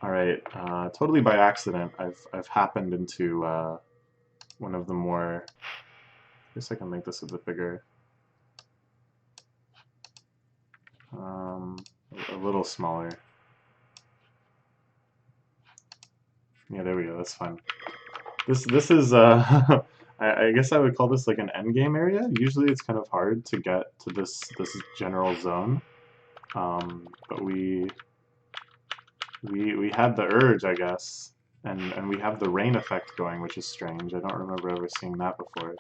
Alright, totally by accident, I've happened into one of the more. I guess I can make this a bit bigger. Um, a little smaller. Yeah, there we go. That's fine. This is I guess I would call this like an end game area. Usually it's kind of hard to get to this general zone, but we had the urge, I guess, and we have the rain effect going, which is strange. I don't remember ever seeing that before.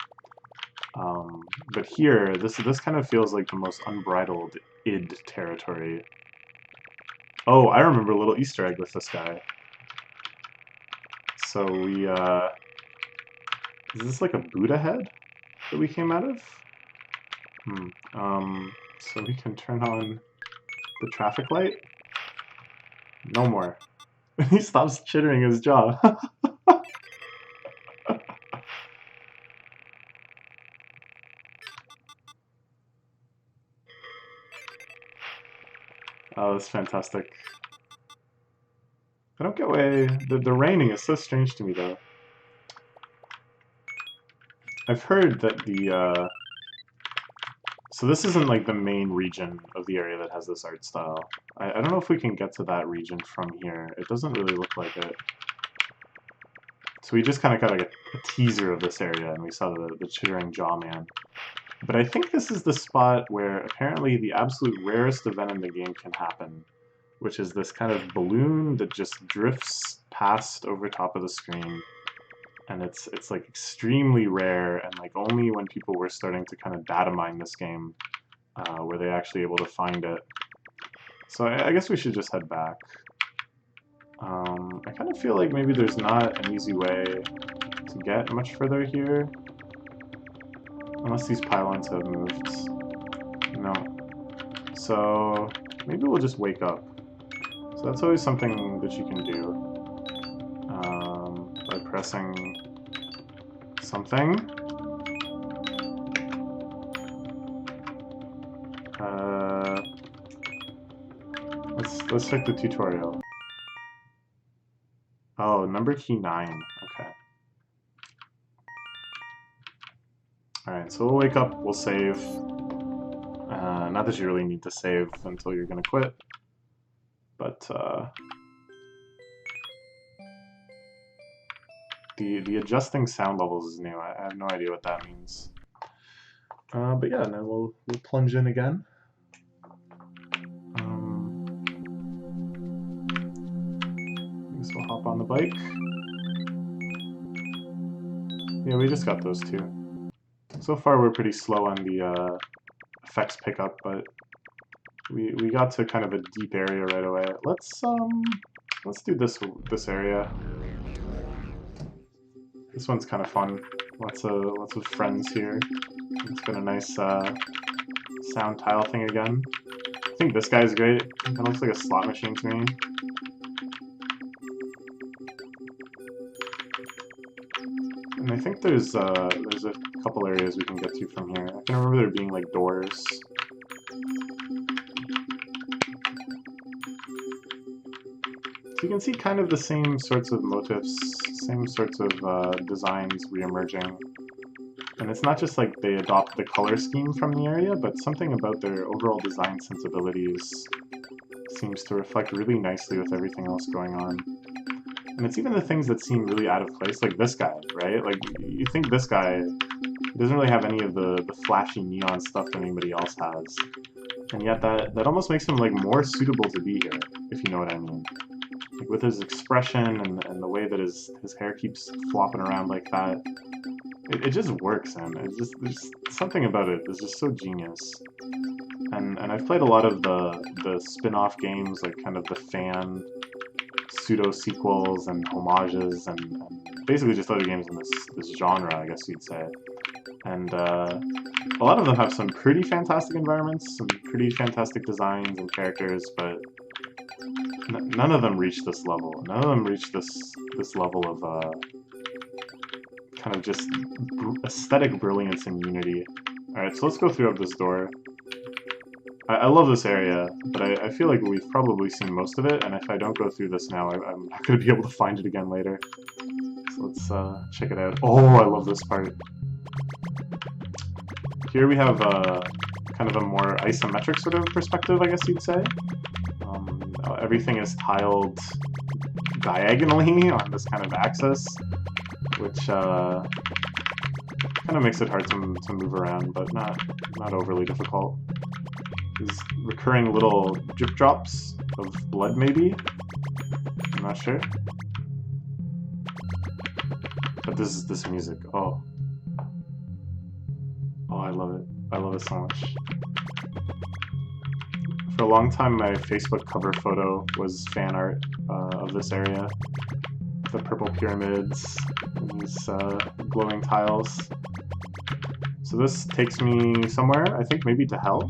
But here, this kind of feels like the most unbridled id territory. Oh, I remember a little Easter egg with this guy. So is this like a Buddha head that we came out of? So we can turn on the traffic light. No more. He stops chittering his jaw. Oh, that's fantastic. I don't get why the raining is so strange to me though. I've heard that so this isn't like the main region of the area that has this art style. I don't know if we can get to that region from here. It doesn't really look like it. So we just kind of got like a teaser of this area, and we saw the chittering jaw man. But I think this is the spot where apparently the absolute rarest event in the game can happen, which is this kind of balloon that just drifts past over top of the screen. And it's like extremely rare, and like only when people were starting to kind of data mine this game were they actually able to find it. So I guess we should just head back. I kind of feel like maybe there's not an easy way to get much further here. Unless these pylons have moved. No. So maybe we'll just wake up. So that's always something that you can do. By pressing something. Let's check the tutorial. Oh, number key 9. Okay. Alright, so we'll wake up, we'll save. Not that you really need to save until you're gonna quit, but the adjusting sound levels is new. I have no idea what that means. But yeah, now we'll plunge in again. I guess we'll hop on the bike. Yeah, we just got those two. So far we're pretty slow on the effects pickup, but we got to kind of a deep area right away. Let's do this area. This one's kind of fun. Lots of friends here. It's been a nice sound tile thing again. I think this guy's great. That looks like a slot machine to me. And I think there's a couple areas we can get to from here. I can remember there being like doors. So you can see kind of the same sorts of motifs, same sorts of designs re-emerging. And it's not just like they adopt the color scheme from the area, but something about their overall design sensibilities seems to reflect really nicely with everything else going on. And it's even the things that seem really out of place, like this guy, right? Like, you think this guy doesn't really have any of the flashy neon stuff that anybody else has. And yet that almost makes him like more suitable to be here, if you know what I mean. Like with his expression and the way that his hair keeps flopping around like that, it just works, and there's something about it that's just so genius. And I've played a lot of the spin-off games, like kind of the fan pseudo sequels and homages, and basically just other games in this genre, I guess you'd say. And a lot of them have some pretty fantastic environments, some pretty fantastic designs and characters, but none of them reach this level. None of them reach this level of kind of just aesthetic brilliance and unity. Alright, so let's go through up this door. I love this area, but I feel like we've probably seen most of it, and if I don't go through this now, I'm not going to be able to find it again later. So let's check it out. Oh, I love this part. Here we have kind of a more isometric sort of perspective, I guess you'd say. Everything is tiled diagonally on this kind of axis, which kind of makes it hard to move around, but not overly difficult. These recurring little drip drops of blood, maybe? I'm not sure. But this music, oh. Oh, I love it. I love it so much. For a long time, my Facebook cover photo was fan art of this area. The purple pyramids, and these glowing tiles. So this takes me somewhere, I think maybe to Hell?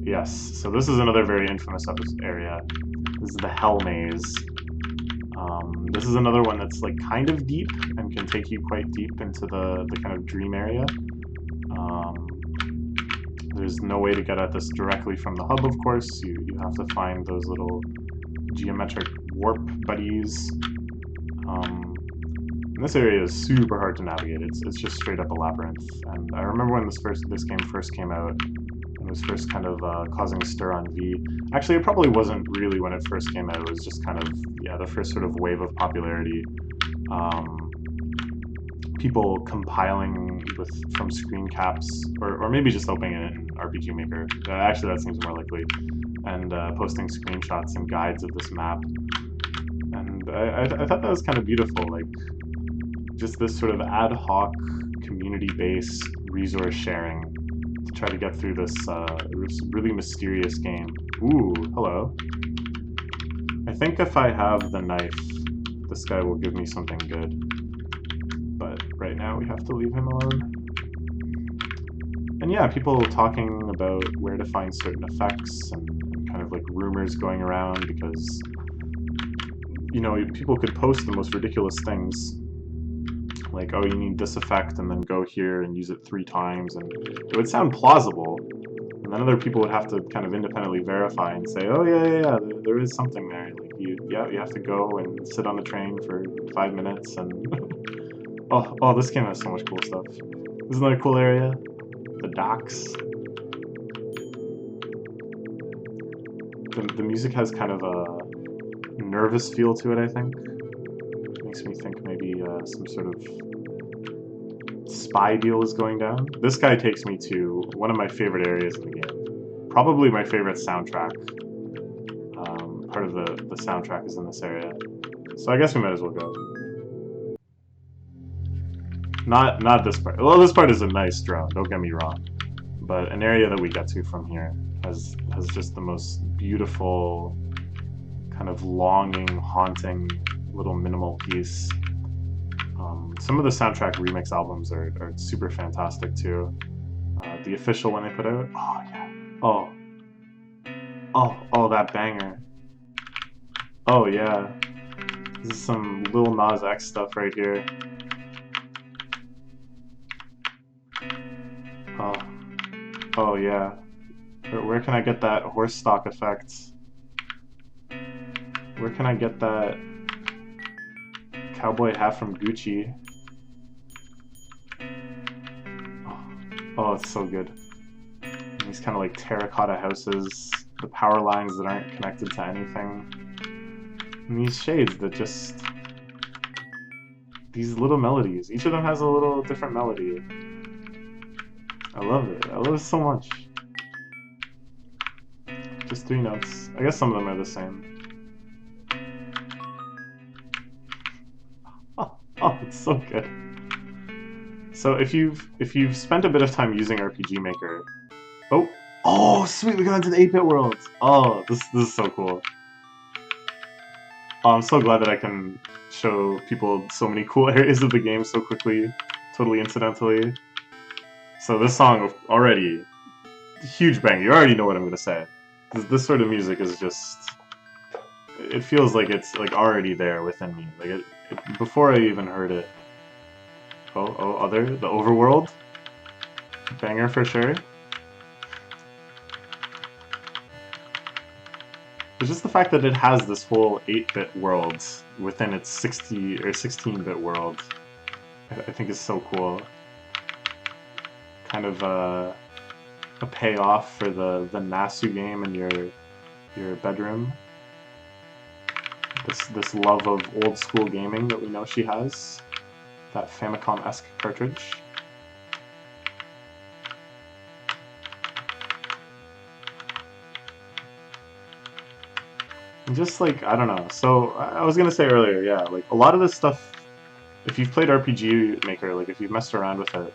Yes, so this is another very infamous area. This is the Hell Maze. This is another one that's like kind of deep and can take you quite deep into the kind of dream area. There's no way to get at this directly from the hub, of course. You have to find those little geometric warp buddies. And this area is super hard to navigate. It's just straight up a labyrinth. And I remember when this game first came out, and was first kind of causing a stir on V. Actually, it probably wasn't really when it first came out. It was just kind of, yeah, the first sort of wave of popularity. People compiling from screen caps, or maybe just opening it in RPG Maker. Actually, that seems more likely. And posting screenshots and guides of this map. And I thought that was kind of beautiful, like just this sort of ad hoc, community-based resource sharing to try to get through this really mysterious game. Ooh, hello. I think if I have the knife, this guy will give me something good. But right now we have to leave him alone. And yeah, people talking about where to find certain effects and kind of like rumors going around because, you know, people could post the most ridiculous things. Like, oh, you need this effect and then go here and use it 3 times. And it would sound plausible. And then other people would have to kind of independently verify and say, oh, yeah, there is something there. Like, you have to go and sit on the train for 5 minutes and... oh, this game has so much cool stuff. Isn't that a cool area? The docks. The music has kind of a nervous feel to it, I think. It makes me think maybe some sort of spy deal is going down. This guy takes me to one of my favorite areas in the game. Probably my favorite soundtrack. Part of the soundtrack is in this area. So I guess we might as well go. Not this part. Well, this part is a nice drone, don't get me wrong. But an area that we get to from here has just the most beautiful, kind of longing, haunting little minimal piece. Some of the soundtrack remix albums are super fantastic too. The official one they put out, oh yeah. Oh, that banger. Oh yeah. This is some Lil Nas X stuff right here. Oh yeah. Where can I get that horse stock effect? Where can I get that cowboy hat from Gucci? Oh, it's so good. And these kind of like terracotta houses, the power lines that aren't connected to anything. And these shades that just... these little melodies. Each of them has a little different melody. I love it. I love it so much. Just 3 notes. I guess some of them are the same. Oh, it's so good. So if you've spent a bit of time using RPG Maker, oh sweet, we got into the 8-bit world. Oh, this is so cool. Oh, I'm so glad that I can show people so many cool areas of the game so quickly, totally incidentally. So this song already, huge bang. You already know what I'm gonna say. This sort of music is just, it feels like it's like already there within me. Like before I even heard it. The overworld, banger for sure. But just the fact that it has this whole 8-bit world within its 60 or 16-bit world, I think is so cool. Kind of a payoff for the Nasu game in your bedroom. This love of old school gaming that we know she has. That Famicom-esque cartridge. And just like, I don't know. So I was gonna say earlier, yeah, like a lot of this stuff, if you've played RPG Maker, like if you've messed around with it,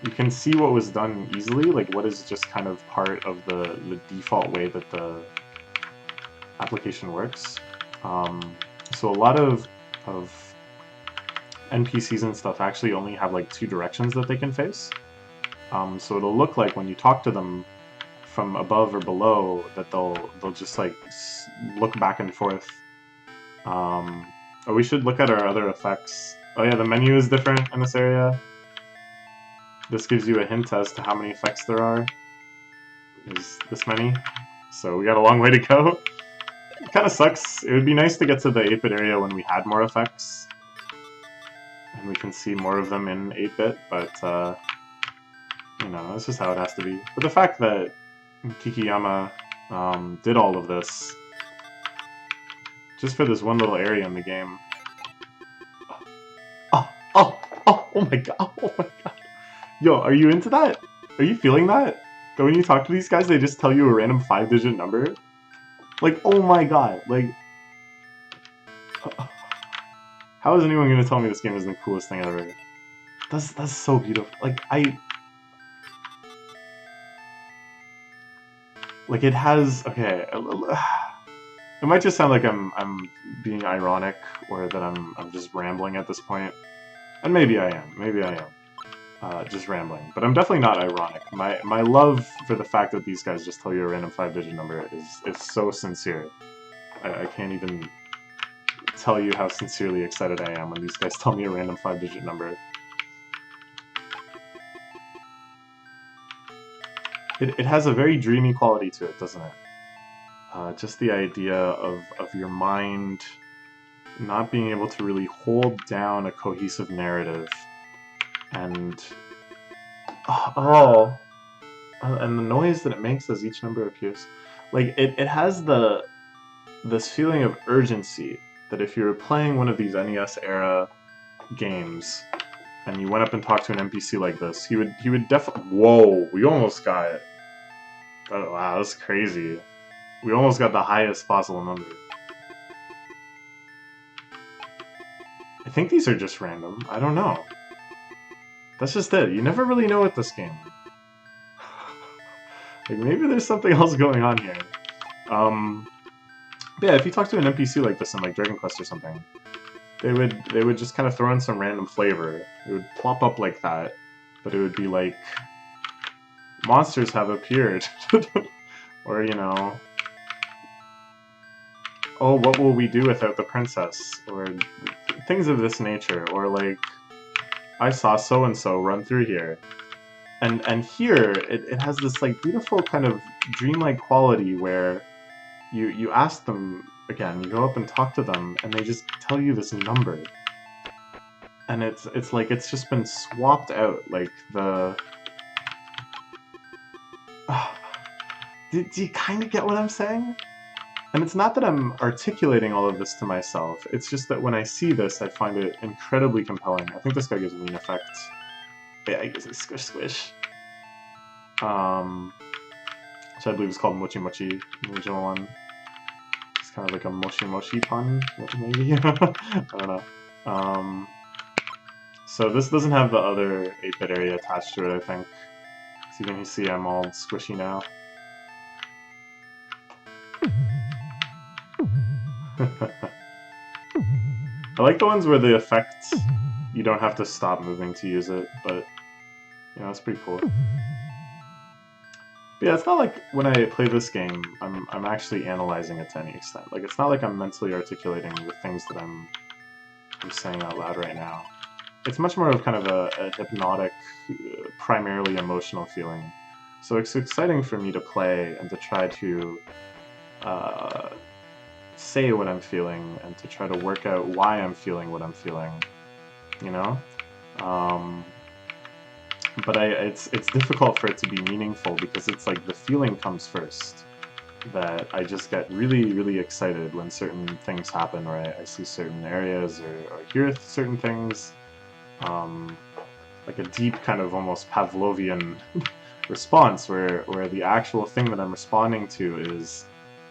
you can see what was done easily, like what is just kind of part of the default way that the application works. So a lot of NPCs and stuff actually only have like 2 directions that they can face. So it'll look like when you talk to them from above or below that they'll just like look back and forth. Oh, we should look at our other effects. Oh yeah, the menu is different in this area. This gives you a hint as to how many effects there are. There's this many. So we got a long way to go. It kind of sucks. It would be nice to get to the 8-bit area when we had more effects. And we can see more of them in 8-bit, but you know, that's just how it has to be. But the fact that Kikiyama did all of this just for this one little area in the game. Oh my god, oh my god. Yo, are you into that? Are you feeling that? That when you talk to these guys, they just tell you a random 5-digit number? Like, oh my god, like... How is anyone gonna tell me this game is the coolest thing ever? That's so beautiful. Like, Like, it has... Okay... It might just sound like I'm being ironic, or that I'm just rambling at this point. And maybe I am. Maybe I am. Just rambling. But I'm definitely not ironic. My love for the fact that these guys just tell you a random 5-digit number is so sincere. I can't even tell you how sincerely excited I am when these guys tell me a random 5-digit number. It has a very dreamy quality to it, doesn't it? Just the idea of your mind not being able to really hold down a cohesive narrative, and and the noise that it makes as each number appears. Like, it has this feeling of urgency that if you were playing one of these NES era games and you went up and talked to an NPC like this, he would definitely... Whoa, we almost got it. Oh, wow, that's crazy. We almost got the highest possible number. I think these are just random. I don't know. That's just it. You never really know with this game. Like, maybe there's something else going on here. But yeah, if you talk to an NPC like this in like Dragon Quest or something, they would just kind of throw in some random flavor. It would plop up like that, but it would be like, monsters have appeared. Or, you know, oh, what will we do without the princess? Or things of this nature. Or like, I saw so-and-so run through here. And here, it has this like beautiful kind of dreamlike quality where you ask them, again, you go up and talk to them, and they just tell you this number. And it's like it's just been swapped out, like the... Do you kind of get what I'm saying? And it's not that I'm articulating all of this to myself, it's just that when I see this, I find it incredibly compelling. I think this guy gives me an effect. Yeah, he gives me squish squish. Which I believe is called Mochi Mochi, the original one. It's kind of like a Moshi Moshi pun, maybe? I don't know. So this doesn't have the other 8-bit area attached to it, I think. So you can see I'm all squishy now. I like the ones where the effect, you don't have to stop moving to use it, but, you know, it's pretty cool. But yeah, it's not like when I play this game, I'm actually analyzing it to any extent. Like, it's not like I'm mentally articulating the things that I'm saying out loud right now. It's much more of kind of a hypnotic, primarily emotional feeling. So it's exciting for me to play and to try to say what I'm feeling and to try to work out why I'm feeling what I'm feeling, you know? But it's difficult for it to be meaningful because it's like the feeling comes first. That I just get really, really excited when certain things happen, or I see certain areas, or hear certain things. Um, like a deep kind of almost Pavlovian response where the actual thing that I'm responding to is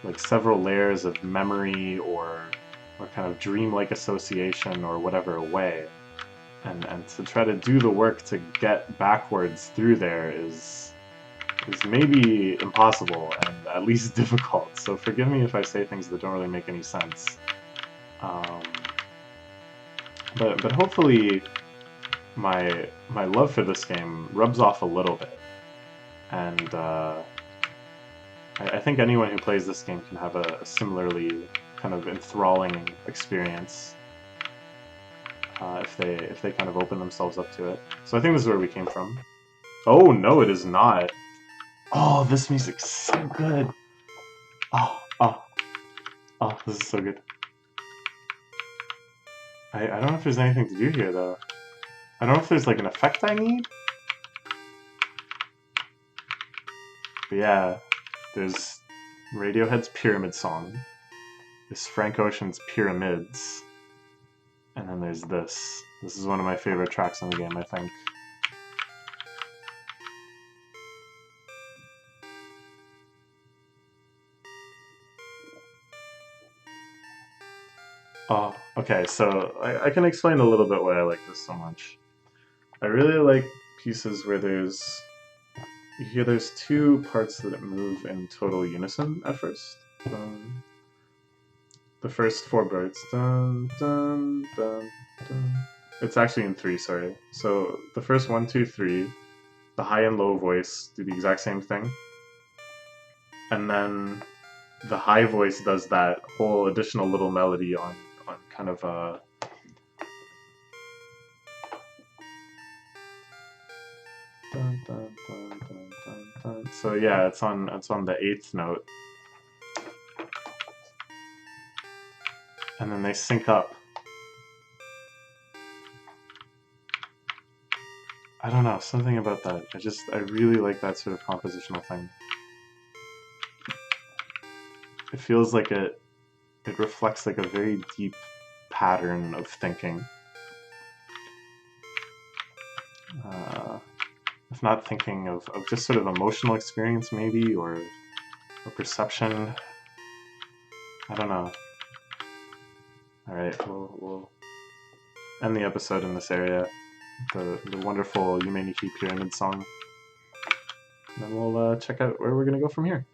like several layers of memory or kind of dreamlike association or whatever away. And to try to do the work to get backwards through there is maybe impossible and at least difficult. So forgive me if I say things that don't really make any sense. Um, but hopefully my love for this game rubs off a little bit, and I think anyone who plays this game can have a similarly kind of enthralling experience if they kind of open themselves up to it. So I think this is where we came from. Oh no, it is not. Oh, this music's so good. Oh, oh, oh, this is so good. I don't know if there's anything to do here though. I don't know if there's like an effect I need. But yeah, there's Radiohead's Pyramid Song. There's Frank Ocean's Pyramids. And then there's this. This is one of my favorite tracks in the game, I think. Oh, okay, so I can explain a little bit why I like this so much. I really like pieces where you hear there's two parts that move in total unison at first. The first four bars. Dun, dun, dun, dun. It's actually in three, sorry. So the first one, two, three, the high and low voice do the exact same thing. And then the high voice does that whole additional little melody on kind of a dun, dun, dun, dun, dun, dun. So yeah, it's on the eighth note. And then they sync up. I don't know, something about that. I really like that sort of compositional thing. It feels like it reflects like a very deep pattern of thinking. If not thinking of just sort of emotional experience maybe, or a perception. I don't know. Alright, we'll end the episode in this area. The wonderful Yume Nikki Pyramid Song. And then we'll check out where we're going to go from here.